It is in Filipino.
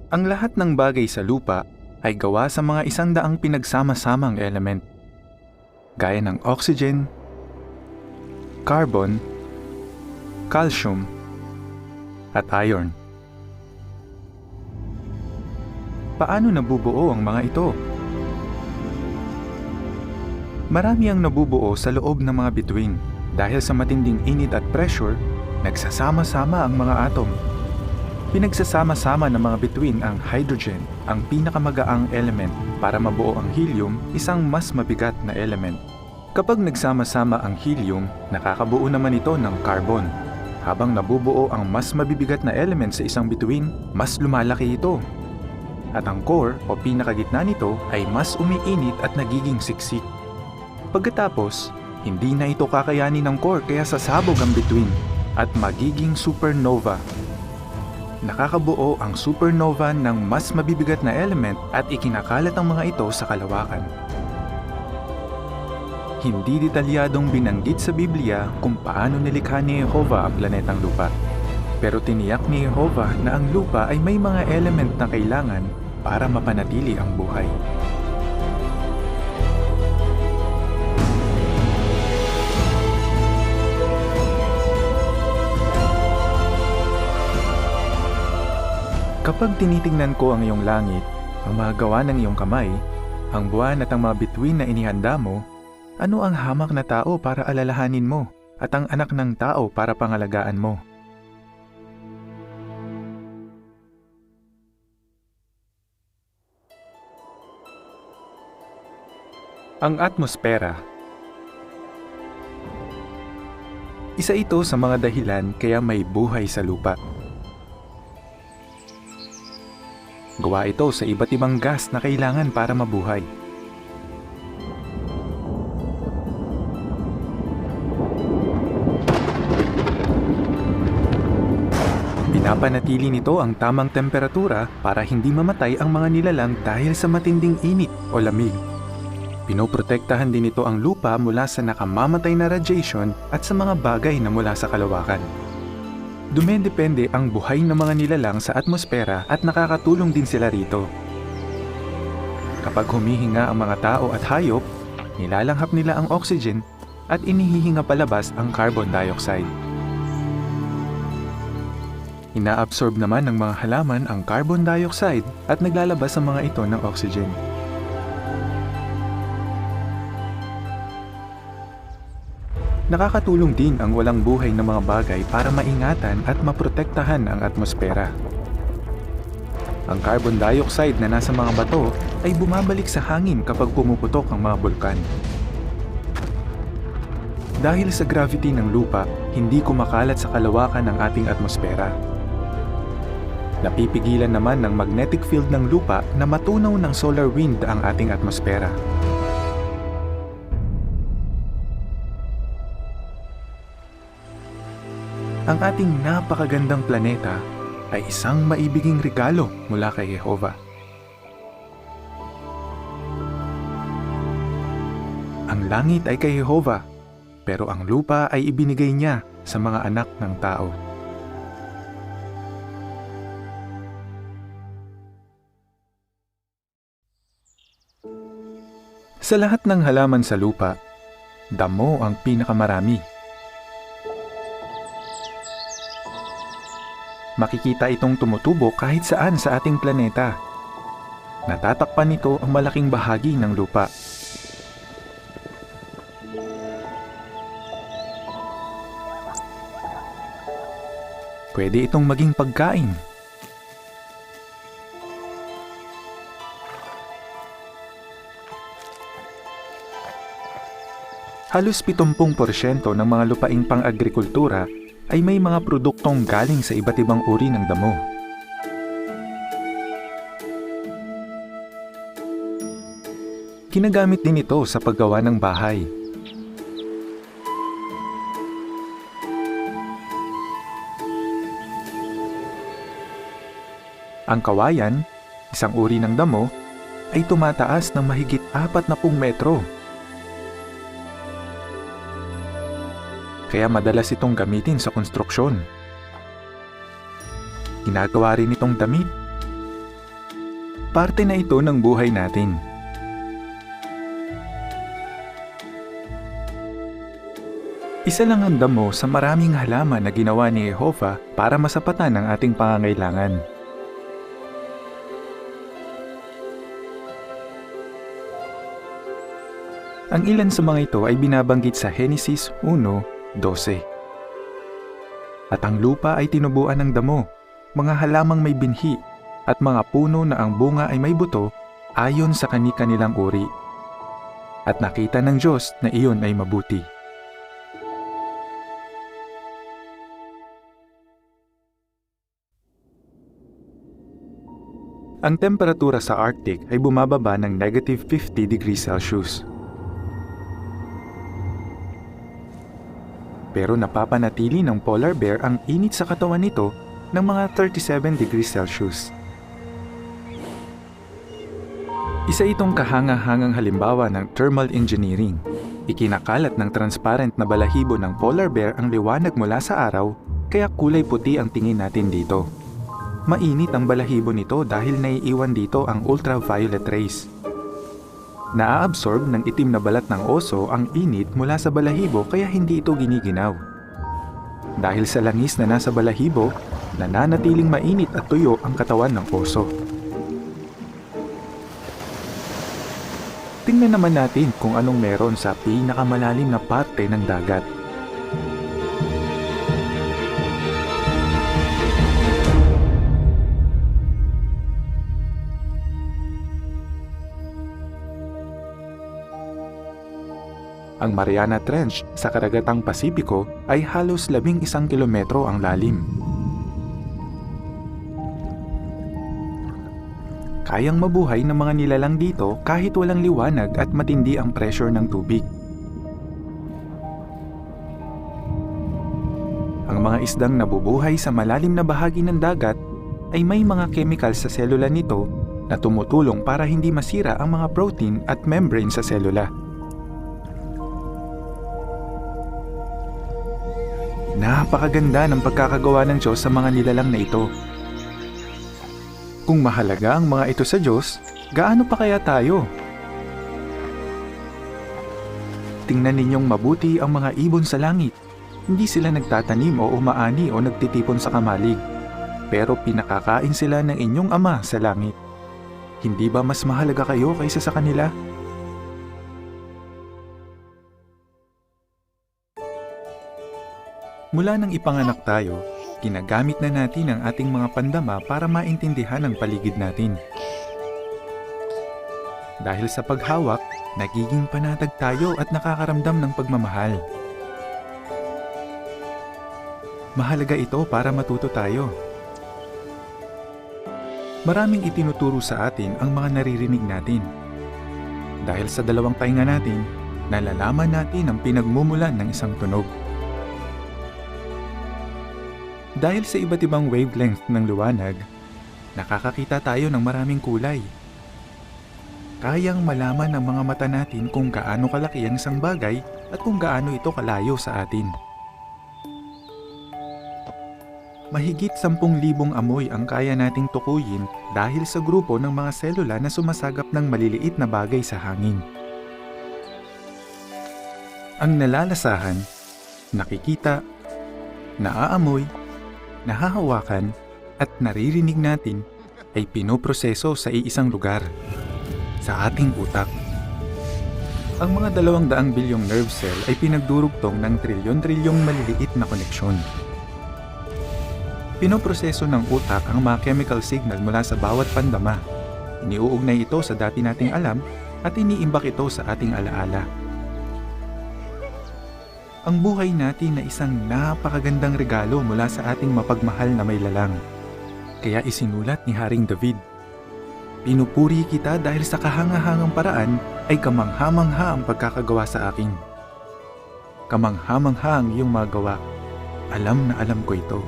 Ang lahat ng bagay sa lupa ay gawa sa mga 100 pinagsama-samang element, gaya ng oxygen, carbon, calcium, at iron. Paano nabubuo ang mga ito? Marami ang nabubuo sa loob ng mga bituin. Dahil sa matinding init at pressure, nagsasama-sama ang mga atom. Pinagsasama-sama ng mga bituin ang hydrogen, ang pinakamagaang element, para mabuo ang helium, isang mas mabigat na element. Kapag nagsama-sama ang helium, nakakabuo naman ito ng carbon. Habang nabubuo ang mas mabibigat na element sa isang bituin, mas lumalaki ito. At ang core o pinakagitna nito ay mas umiinit at nagiging siksik. Pagkatapos, hindi na ito kakayanin ng core kaya sasabog ang bituin at magiging supernova. Nakakabuo ang supernova ng mas mabibigat na element at ikinakalat ang mga ito sa kalawakan. Hindi detalyadong binanggit sa Biblia kung paano nilikha ni Jehovah ang planetang lupa. Pero tiniyak ni Jehovah na ang lupa ay may mga element na kailangan para mapanatili ang buhay. Kapag tinitingnan ko ang iyong langit, ang mga gawa ng iyong kamay, ang buwan at ang mga bituin na inihanda mo, ano ang hamak na tao para alalahanin mo at ang anak ng tao para pangalagaan mo? Ang atmosfera. Isa ito sa mga dahilan kaya may buhay sa lupa. Gawa ito sa iba't ibang gas na kailangan para mabuhay. Pinapanatili nito ang tamang temperatura para hindi mamatay ang mga nilalang dahil sa matinding init o lamig. Pinoprotektahan din ito ang lupa mula sa nakamamatay na radiation at sa mga bagay na mula sa kalawakan. Dumedepende ang buhay ng mga nilalang sa atmosfera at nakakatulong din sila rito. Kapag humihinga ang mga tao at hayop, nilalanghap nila ang oxygen at inihihinga palabas ang carbon dioxide. Inaabsorb naman ng mga halaman ang carbon dioxide at naglalabas ang mga ito ng oxygen. Nakakatulong din ang walang buhay na mga bagay para maingatan at maprotektahan ang atmosfera. Ang carbon dioxide na nasa mga bato ay bumabalik sa hangin kapag pumuputok ang mga bulkan. Dahil sa gravity ng lupa, hindi kumakalat sa kalawakan ng ating atmosfera. Napipigilan naman ng magnetic field ng lupa na matunaw ng solar wind ang ating atmosfera. Ang ating napakagandang planeta ay isang maibiging regalo mula kay Jehovah. Ang langit ay kay Jehovah, pero ang lupa ay ibinigay niya sa mga anak ng tao. Sa lahat ng halaman sa lupa, damo ang pinakamarami. Makikita itong tumutubo kahit saan sa ating planeta. Natatakpan nito ang malaking bahagi ng lupa. Pwede itong maging pagkain. Halos 70% ng mga lupaing pang-agrikultura ay may mga produktong galing sa iba't ibang uri ng damo. Ginagamit din ito sa paggawa ng bahay. Ang kawayan, isang uri ng damo, ay tumataas ng mahigit 40 metro. Kaya madalas itong gamitin sa konstruksyon. Ginagawa rin itong damit, Parte na ito ng buhay natin. Isa lang ang damo sa maraming halaman na ginawa ni Jehovah para masapatan ang ating pangangailangan. Ang ilan sa mga ito ay binabanggit sa Henesis 1:12. At ang lupa ay tinubuan ng damo, mga halamang may binhi, at mga puno na ang bunga ay may buto ayon sa kani-kanilang uri. At nakita ng Diyos na iyon ay mabuti. Ang temperatura sa Arctic ay bumababa ng -50°C. Pero napapanatili ng polar bear ang init sa katawan nito ng mga 37°C. Isa itong kahanga-hangang halimbawa ng thermal engineering. Ikinakalat ng transparent na balahibo ng polar bear ang liwanag mula sa araw, kaya kulay puti ang tingin natin dito. Mainit ang balahibo nito dahil naiiwan dito ang ultraviolet rays. Naaabsorb ng itim na balat ng oso ang init mula sa balahibo kaya hindi ito giniginaw. Dahil sa langis na nasa balahibo, nananatiling mainit at tuyo ang katawan ng oso. Tingnan naman natin kung anong meron sa pinakamalalim na parte ng dagat. Ang Mariana Trench sa karagatang Pasipiko ay halos 11 kilometro ang lalim. Kayang mabuhay ng mga nilalang dito kahit walang liwanag at matindi ang pressure ng tubig. Ang mga isdang nabubuhay sa malalim na bahagi ng dagat ay may mga chemical sa selula nito na tumutulong para hindi masira ang mga protein at membrane sa selula. Napakaganda ng pagkakagawa ng Diyos sa mga nilalang na ito. Kung mahalaga ang mga ito sa Diyos, gaano pa kaya tayo? Tingnan ninyong mabuti ang mga ibon sa langit. Hindi sila nagtatanim o umaani o nagtitipon sa kamalig, pero pinakakain sila ng inyong Ama sa langit. Hindi ba mas mahalaga kayo kaysa sa kanila? Mula nang ipanganak tayo, ginagamit na natin ang ating mga pandama para maintindihan ang paligid natin. Dahil sa paghawak, nagiging panatag tayo at nakakaramdam ng pagmamahal. Mahalaga ito para matuto tayo. Maraming itinuturo sa atin ang mga naririnig natin. Dahil sa dalawang tainga natin, nalalaman natin ang pinagmumulan ng isang tunog. Dahil sa iba't ibang wavelength ng liwanag, nakakakita tayo ng maraming kulay. Kayang malaman ng mga mata natin kung gaano kalaki ang isang bagay at kung gaano ito kalayo sa atin. Mahigit 10,000 amoy ang kaya nating tukuyin dahil sa grupo ng mga selula na sumasagap ng maliliit na bagay sa hangin. Ang nalalasahan, nakikita, naaamoy, nahahawakan at naririnig natin ay pinoproseso sa iisang lugar, sa ating utak. Ang mga 200 bilyong nerve cell ay pinagdurugtong ng trilyon-trilyong maliliit na koneksyon. Pinoproseso ng utak ang mga chemical signal mula sa bawat pandama. Iniuugnay ito sa dati nating alam at iniimbak ito sa ating alaala. Ang buhay natin na isang napakagandang regalo mula sa ating mapagmahal na may lalang. Kaya isinulat ni Haring David, "Pinupuri kita dahil sa kahangahangang paraan ay kamangha-mangha ang pagkakagawa sa akin. Kamangha-mangha ang iyong magawa. Alam na alam ko ito."